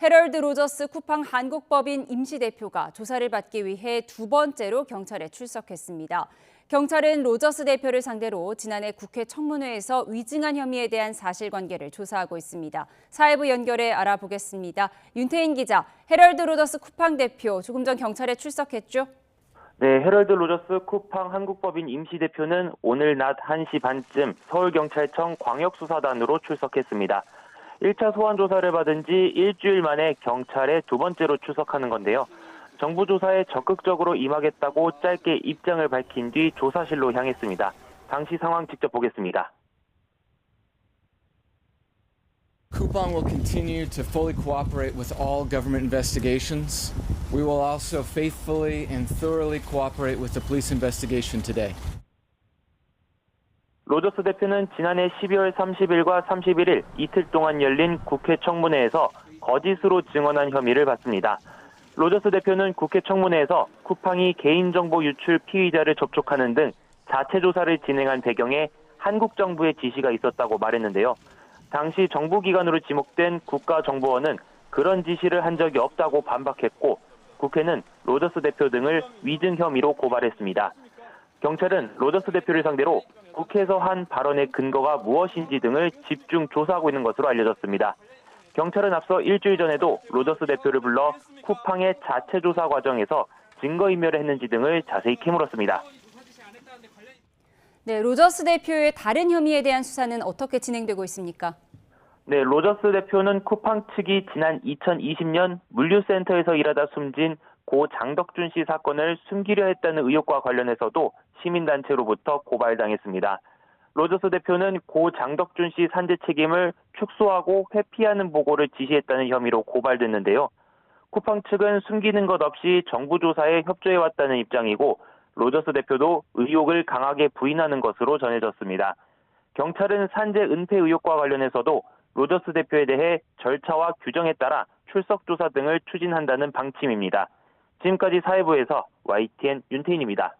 헤럴드 로저스 쿠팡 한국법인 임시대표가 조사를 받기 위해 두 번째로 경찰에 출석했습니다. 경찰은 로저스 대표를 상대로 지난해 국회 청문회에서 위증한 혐의에 대한 사실관계를 조사하고 있습니다. 사회부 연결해 알아보겠습니다. 윤태인 기자, 헤럴드 로저스 쿠팡 대표 조금 전 경찰에 출석했죠? 네, 헤럴드 로저스 쿠팡 한국법인 임시대표는 오늘 낮 1시 반쯤 서울경찰청 광역수사단으로 출석했습니다. 1차 소환 조사를 받은 지 일주일 만에 경찰에 두 번째로 출석하는 건데요. 정부 조사에 적극적으로 임하겠다고 짧게 입장을 밝힌 뒤 조사실로 향했습니다. 당시 상황 직접 보겠습니다. Coupang will continue to fully cooperate with all government investigations. We will also faithfully and thoroughly cooperate with the police investigation today. 로저스 대표는 지난해 12월 30일과 31일 이틀 동안 열린 국회 청문회에서 거짓으로 증언한 혐의를 받습니다. 로저스 대표는 국회 청문회에서 쿠팡이 개인정보 유출 피의자를 접촉하는 등 자체 조사를 진행한 배경에 한국 정부의 지시가 있었다고 말했는데요. 당시 정부기관으로 지목된 국가정보원은 그런 지시를 한 적이 없다고 반박했고 국회는 로저스 대표 등을 위증 혐의로 고발했습니다. 경찰은 로저스 대표를 상대로 국회에서 한 발언의 근거가 무엇인지 등을 집중 조사하고 있는 것으로 알려졌습니다. 경찰은 앞서 일주일 전에도 로저스 대표를 불러 쿠팡의 자체 조사 과정에서 증거인멸을 했는지 등을 자세히 캐물었습니다. 네, 로저스 대표의 다른 혐의에 대한 수사는 어떻게 진행되고 있습니까? 네, 로저스 대표는 쿠팡 측이 지난 2020년 물류센터에서 일하다 숨진 고 장덕준 씨 사건을 숨기려 했다는 의혹과 관련해서도 시민단체로부터 고발당했습니다. 로저스 대표는 고 장덕준 씨 산재 책임을 축소하고 회피하는 보고를 지시했다는 혐의로 고발됐는데요. 쿠팡 측은 숨기는 것 없이 정부 조사에 협조해왔다는 입장이고 로저스 대표도 의혹을 강하게 부인하는 것으로 전해졌습니다. 경찰은 산재 은폐 의혹과 관련해서도 로저스 대표에 대해 절차와 규정에 따라 출석 조사 등을 추진한다는 방침입니다. 지금까지 사회부에서 YTN 윤태인입니다.